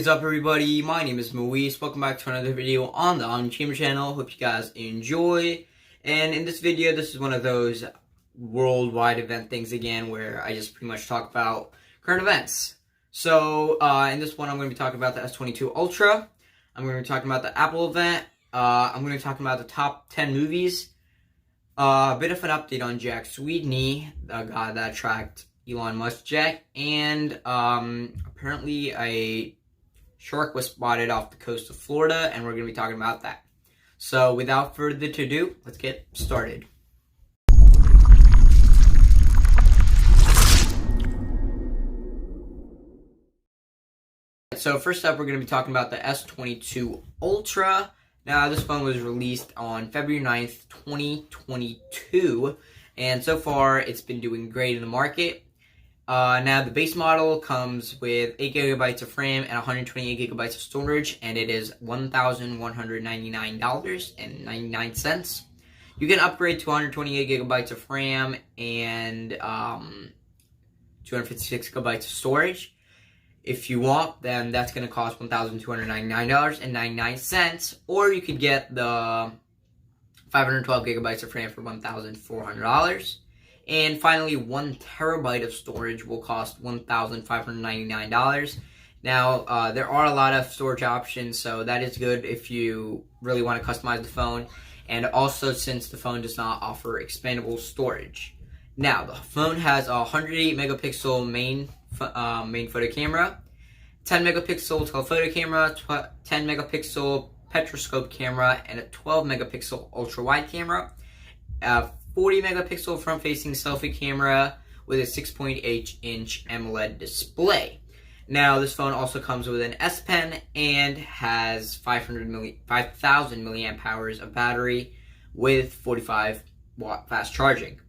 What is up, everybody? My name is Moise. Welcome back to another video on the On Chamber channel. Hope you guys enjoy. And in this video, this is one of those worldwide event things again where I just pretty much talk about current events. So in this one, I'm going to be talking about the S22 Ultra. I'm going to be talking about the Apple event. I'm going to be talking about the top 10 movies. A bit of an update on Jack Sweeney, the guy that tracked Elon Musk jet, and apparently a shark was spotted off the coast of Florida, and we're going to be talking about that. So without further ado, let's get started. So first up, we're going to be talking about the S22 Ultra. Now, this phone was released on February 9th, 2022, and so far it's been doing great in the market. Now, the base model comes with 8 gigabytes of RAM and 128 gigabytes of storage, and it is $1,199.99. You can upgrade to 128 gigabytes of RAM and 256 gigabytes of storage. If you want, then that's going to cost $1,299.99, or you could get the 512 gigabytes of RAM for $1,400. And finally, 1 terabyte of storage will cost $1,599. Now, there are a lot of storage options, so that is good if you really want to customize the phone. And also, since the phone does not offer expandable storage. Now, the phone has a 108 megapixel main photo camera, 10 megapixel telephoto camera, 10 megapixel petroscope camera, and a 12 megapixel ultra wide camera. 40 megapixel front facing selfie camera with a 6.8-inch AMOLED display. Now, this phone also comes with an S Pen and has 5,000 milliamp hours of battery with 45 watt fast charging.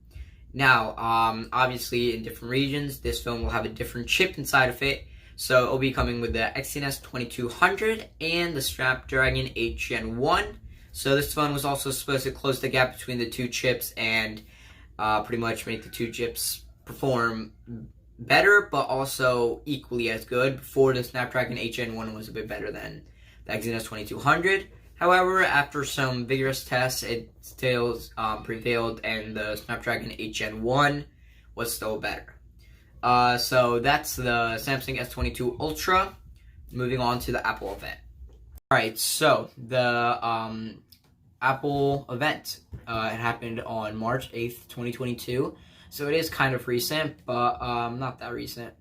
Now, obviously, in different regions, this phone will have a different chip inside of it. So, it will be coming with the Exynos 2200 and the Snapdragon 8 Gen 1. So, this phone was also supposed to close the gap between the two chips and pretty much make the two chips perform better, but also equally as good. Before, the Snapdragon 8 Gen 1 was a bit better than the Exynos 2200. However, after some vigorous tests, it still prevailed, and the Snapdragon 8 Gen 1 was still better. So that's the Samsung S22 Ultra. Moving on to the Apple event. Alright, so the Apple event, it happened on March 8th, 2022. So it is kind of recent, but not that recent.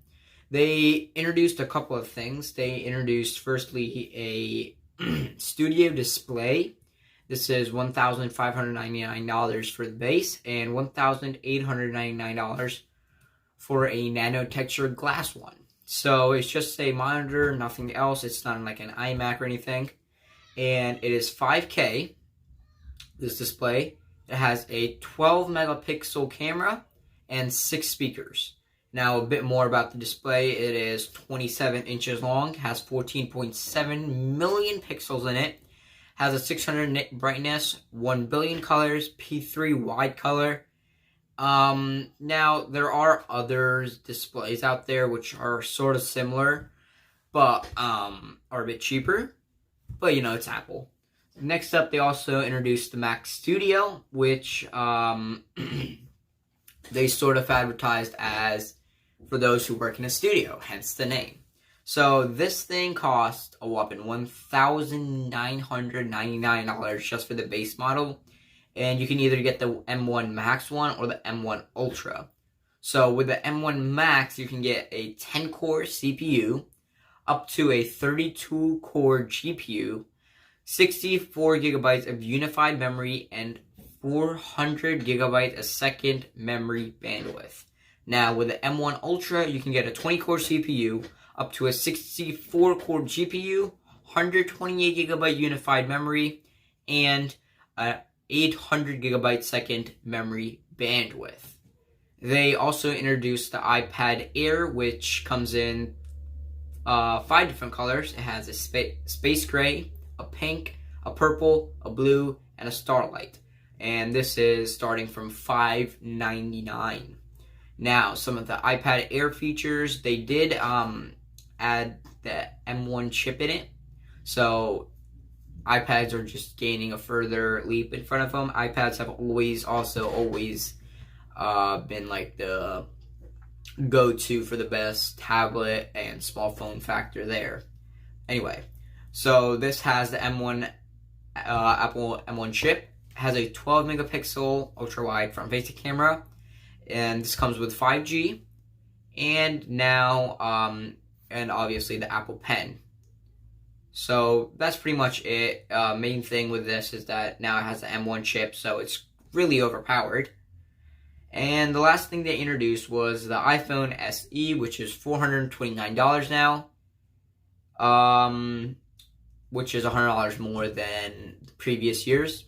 They introduced a couple of things. They introduced, firstly, a studio display. This is $1,599 for the base and $1,899 for a nano textured glass one. So it's just a monitor, nothing else. It's not like an iMac or anything. And it is 5K, this display. It has a 12 megapixel camera and 6 speakers. Now, a bit more about the display. It is 27 inches long, has 14.7 million pixels in it, has a 600 nit brightness, 1 billion colors, P3 wide color. Now, there are other displays out there which are sort of similar, but are a bit cheaper. But, you know, it's Apple. Next up, they also introduced the Mac Studio, which they sort of advertised as for those who work in a studio, hence the name. So this thing costs a whopping $1,999 just for the base model. And you can either get the M1 Max one or the M1 Ultra. So with the M1 Max, you can get a 10-core CPU, up to a 32-core GPU, 64 gigabytes of unified memory, and 400 gigabytes a second memory bandwidth. Now, with the M1 Ultra, you can get a 20-core CPU, up to a 64-core GPU, 128 gigabyte unified memory, and a 800 gigabyte second memory bandwidth. They also introduced the iPad Air, which comes in 5 different colors. It has a space gray, a pink, a purple, a blue, and a starlight. And this is starting from $599. Now, some of the iPad Air features, they did add the M1 chip in it. So iPads are just gaining a further leap in front of them. iPads have always been like the go-to for the best tablet and small phone factor there. Anyway, so this has the M1 Apple M1 chip. Has a 12 megapixel ultra wide front facing camera, and this comes with 5G, and now and obviously the Apple Pen. So that's pretty much it. Main thing with this is that now it has the M1 chip, so it's really overpowered. And the last thing they introduced was the iPhone SE, which is $429 now, which is $100 more than the previous years.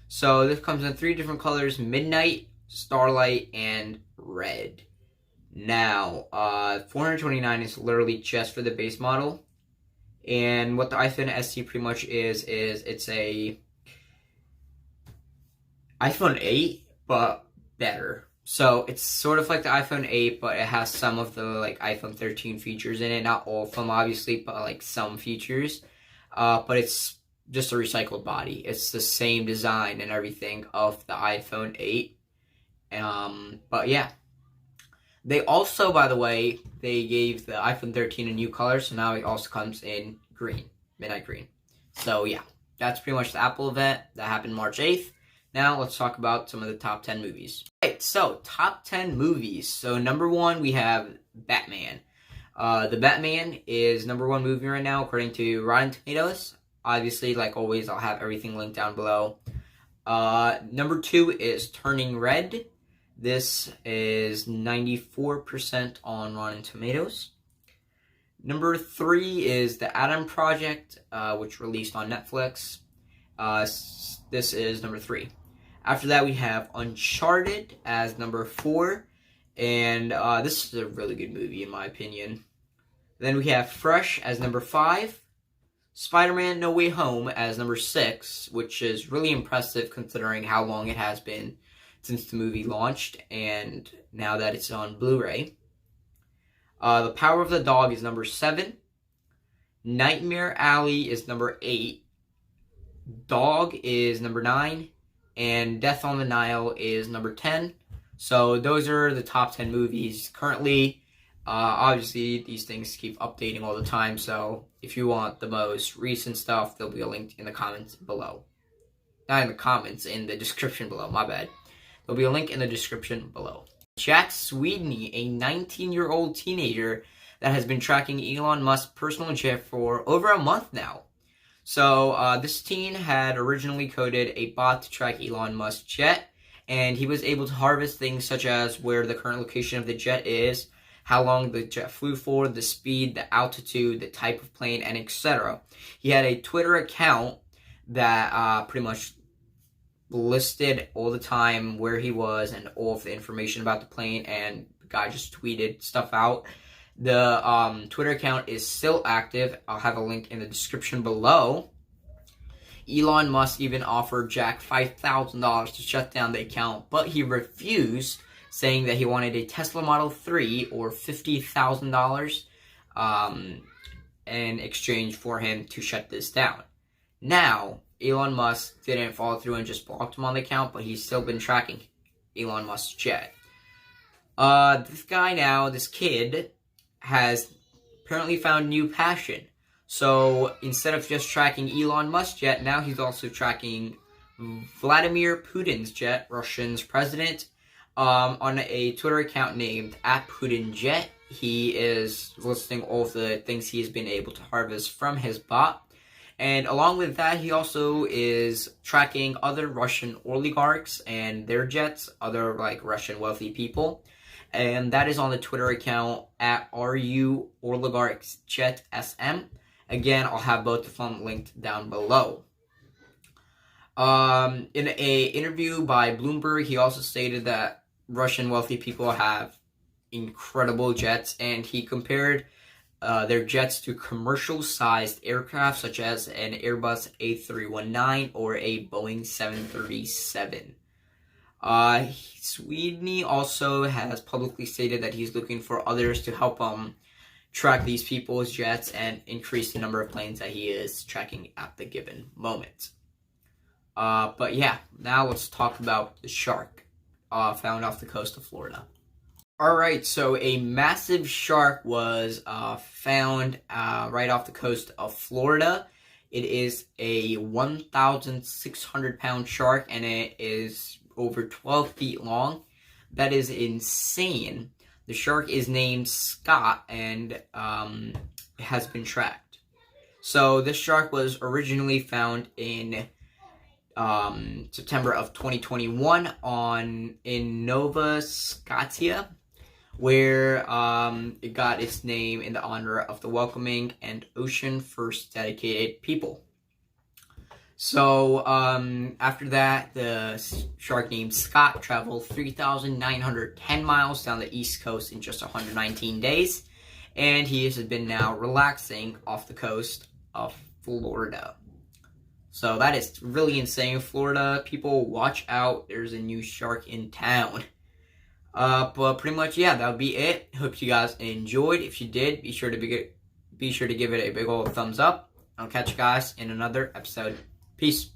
So this comes in 3 different colors: Midnight, Starlight, and Red. Now, $429 is literally just for the base model. And what the iPhone SE pretty much is it's a iPhone 8, but better. So it's sort of like the iPhone 8, but it has some of the like iPhone 13 features in it. Not all of them, obviously, but like some features. But it's just a recycled body. It's the same design and everything of the iPhone 8. But yeah. They also, by the way, they gave the iPhone 13 a new color, so now it also comes in green, midnight green. So yeah, that's pretty much the Apple event that happened March 8th. Now let's talk about some of the top 10 movies. Alright, so top 10 movies. So number 1, we have Batman. The Batman is number 1 movie right now according to Rotten Tomatoes. Obviously, like always, I'll have everything linked down below. Number 2 is Turning Red. This is 94% on Rotten Tomatoes. Number 3 is The Adam Project, which released on Netflix. This is number 3. After that, we have Uncharted as number 4. And this is a really good movie, in my opinion. Then we have Fresh as number 5. Spider-Man No Way Home as number 6, which is really impressive considering how long it has been since the movie launched, and now that it's on Blu-ray. The Power of the Dog is number 7. Nightmare Alley is number 8. Dog is number 9. And Death on the Nile is number 10. So those are the top 10 movies currently. Obviously, these things keep updating all the time, so if you want the most recent stuff, there'll be a link in the comments below. Not in the comments, in the description below, my bad. There'll be a link in the description below. Jack Sweeney, a 19-year-old teenager that has been tracking Elon Musk's personal jet for over a month now. So this teen had originally coded a bot to track Elon Musk's jet, and he was able to harvest things such as where the current location of the jet is, how long the jet flew for, the speed, the altitude, the type of plane, and etc. He had a Twitter account that pretty much listed all the time where he was and all of the information about the plane, and the guy just tweeted stuff out. The Twitter account is still active. I'll have a link in the description below. Elon Musk even offered Jack $5,000 to shut down the account, but he refused, saying that he wanted a Tesla Model 3 or $50,000 in exchange for him to shut this down. Now, Elon Musk didn't follow through and just blocked him on the account, but he's still been tracking Elon Musk's jet. This kid, has apparently found new passion. So instead of just tracking Elon Musk's jet, now he's also tracking Vladimir Putin's jet, Russia's president, on a Twitter account named @PutinJet. He is listing all of the things he has been able to harvest from his bot. And along with that, he also is tracking other Russian oligarchs and their jets, other like Russian wealthy people. And that is on the Twitter account @RUOligarchsJetSM. Again, I'll have both of them linked down below. In a interview by Bloomberg, he also stated that Russian wealthy people have incredible jets, and he compared their jets to commercial-sized aircraft such as an Airbus A319 or a Boeing 737. Sweeney also has publicly stated that he's looking for others to help track these people's jets and increase the number of planes that he is tracking at the given moment. But yeah, now let's talk about the shark found off the coast of Florida. Alright, so a massive shark was found right off the coast of Florida. It is a 1,600 pound shark, and it is over 12 feet long. That is insane. The shark is named Scott, and has been tracked. So this shark was originally found in September of 2021 in Nova Scotia, where it got its name in the honor of the welcoming and ocean first dedicated people. So after that, the shark named Scott traveled 3,910 miles down the East Coast in just 119 days, and he has been now relaxing off the coast of Florida. So that is really insane. Florida, people, watch out. There's a new shark in town. But pretty much, yeah, that would be it. Hope you guys enjoyed. If you did, be sure to give it a big old thumbs up. I'll catch you guys in another episode. Peace.